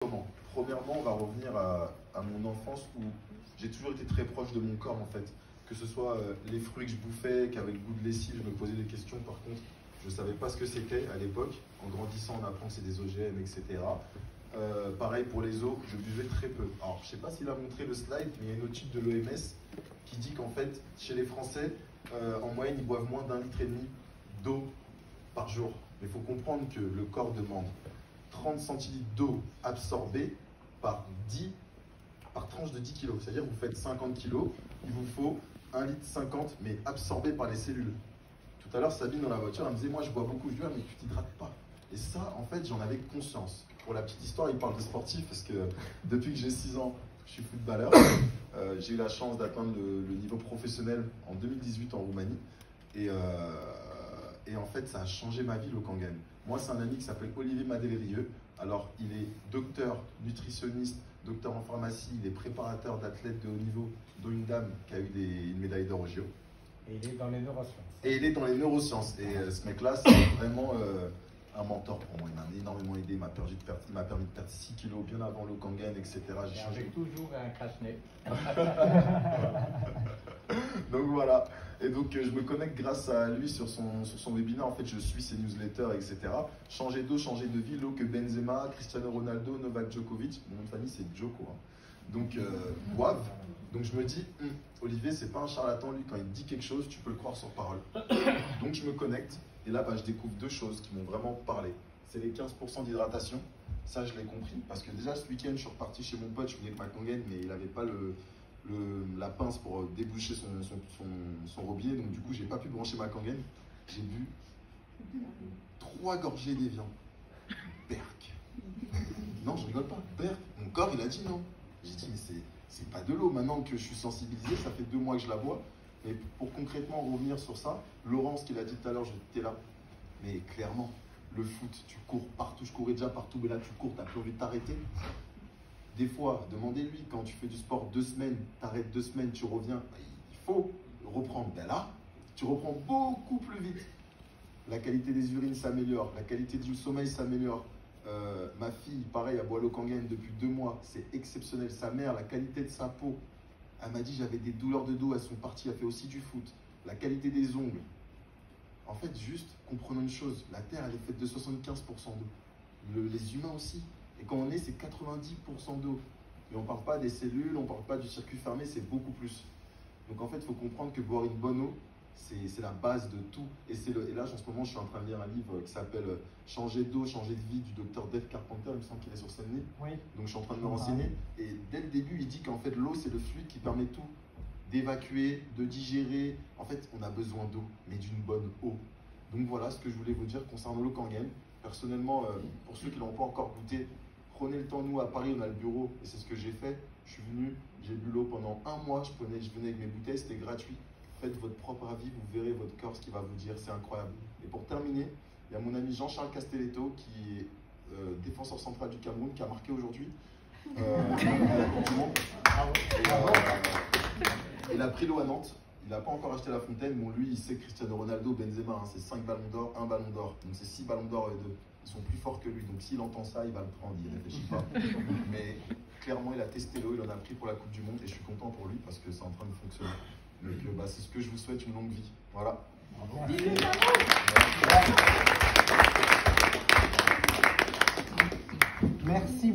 Comment? Premièrement, on va revenir à mon enfance où j'ai toujours été très proche de mon corps en fait. Que ce soit les fruits que je bouffais, qu'avec le goût de lessive, je me posais des questions. Par contre, je ne savais pas ce que c'était à l'époque. En grandissant, on apprend que c'est des OGM, etc. Pareil pour les eaux, je buvais très peu. Alors, je ne sais pas s'il a montré le slide, mais il y a une étude de l'OMS qui dit qu'en fait, chez les Français, en moyenne, ils boivent moins d'1,5 litre d'eau par jour. Mais il faut comprendre que le corps demande 30 centilitres d'eau absorbée par tranche de 10 kg. C'est-à-dire que vous faites 50 kg, il vous faut 1,50 litre, mais absorbé par les cellules. Tout à l'heure, Sabine, dans la voiture, elle me disait, moi, je bois beaucoup. Je lui dis, ah, mais tu t'hydrates pas. Et ça, en fait, j'en avais conscience. Pour la petite histoire, il parle de sportif, parce que depuis que j'ai 6 ans, je suis footballeur. J'ai eu la chance d'atteindre le niveau professionnel en 2018 en Roumanie. Et en fait, ça a changé ma vie, le Kangen. Moi, c'est un ami qui s'appelle Olivier Madélérieux. Alors, il est docteur, nutritionniste, docteur en pharmacie, il est préparateur d'athlètes de haut niveau, dont une dame qui a eu une médaille d'or au JO. Et il est dans les neurosciences. Et il est dans les neurosciences. Et ce mec-là, c'est vraiment un mentor pour moi. Il m'a énormément aidé, il m'a permis de perdre 6 kilos bien avant le Kangen, etc. J'ai changé toujours un crash-nez. Donc voilà. Et donc je me connecte grâce à lui sur son webinaire. En fait, je suis ses newsletters, etc. Changer d'eau, changer de vie, l'eau que Benzema, Cristiano Ronaldo, Novak Djokovic, mon nom de famille c'est Djoko, hein. Donc boivent. Donc je me dis, Olivier, c'est pas un charlatan, lui, quand il dit quelque chose, tu peux le croire sur parole. Donc je me connecte et là, je découvre deux choses qui m'ont vraiment parlé. C'est les 15% d'hydratation. Ça, je l'ai compris parce que déjà ce week-end, je suis reparti chez mon pote, je venais avec ma Kangen, mais il n'avait pas la pince pour déboucher son robinet, donc du coup j'ai pas pu brancher ma Kangen. J'ai bu 3 gorgées d'Evian. Berk. Non, je rigole pas. Berk. Mon corps il a dit non. J'ai dit mais c'est pas de l'eau. Maintenant que je suis sensibilisé, ça fait 2 mois que je la bois. Mais pour concrètement revenir sur ça, Laurent, ce qu'il a dit tout à l'heure, j'étais là. Mais clairement, le foot, tu cours partout. Je courais déjà partout, mais là tu cours, t'as plus envie de t'arrêter. Des fois, demandez-lui, quand tu fais du sport 2 semaines, t'arrêtes 2 semaines, tu reviens, il faut reprendre. Ben là, tu reprends beaucoup plus vite. La qualité des urines s'améliore, la qualité du sommeil s'améliore. Ma fille, pareil, elle boit le Kangen depuis 2 mois, c'est exceptionnel. Sa mère, la qualité de sa peau, elle m'a dit j'avais des douleurs de dos, elles sont parties, elle fait aussi du foot. La qualité des ongles. En fait, juste comprenons une chose, la Terre, elle est faite de 75% d'eau. Les humains aussi. Et quand on est, c'est 90% d'eau. Et on ne parle pas des cellules, on ne parle pas du circuit fermé, c'est beaucoup plus. Donc en fait, il faut comprendre que boire une bonne eau, c'est la base de tout. Et là, en ce moment, je suis en train de lire un livre qui s'appelle Changer d'eau, changer de vie du docteur Dave Carpenter, il me semble qu'il est sur Seine-Nid. Oui. Donc je suis en train de me renseigner. Et dès le début, il dit qu'en fait, l'eau, c'est le fluide qui permet tout. D'évacuer, de digérer. En fait, on a besoin d'eau, mais d'une bonne eau. Donc voilà ce que je voulais vous dire concernant le Kangen. Personnellement, pour ceux qui ne l'ont pas encore goûté, prenez le temps, nous à Paris on a le bureau et c'est ce que j'ai fait. Je suis venu, j'ai bu l'eau pendant 1 mois, je venais avec mes bouteilles, c'était gratuit. Faites votre propre avis, vous verrez votre corps ce qu'il va vous dire, c'est incroyable. Et pour terminer, il y a mon ami Jean-Charles Castelletto qui est défenseur central du Cameroun, qui a marqué aujourd'hui à la Coupe du Monde. Il a pris l'eau à Nantes. Il n'a pas encore acheté la fontaine. Bon, lui, il sait Cristiano Ronaldo, Benzema, hein, c'est 5 ballons d'or, 1 ballon d'or. Donc c'est 6 ballons d'or et 2. Ils sont plus forts que lui. Donc s'il entend ça, il va le prendre, il ne réfléchit pas. Mais clairement, il a testé l'eau, il en a pris pour la Coupe du Monde et je suis content pour lui parce que c'est en train de fonctionner. Donc c'est ce que je vous souhaite, une longue vie. Voilà. Merci.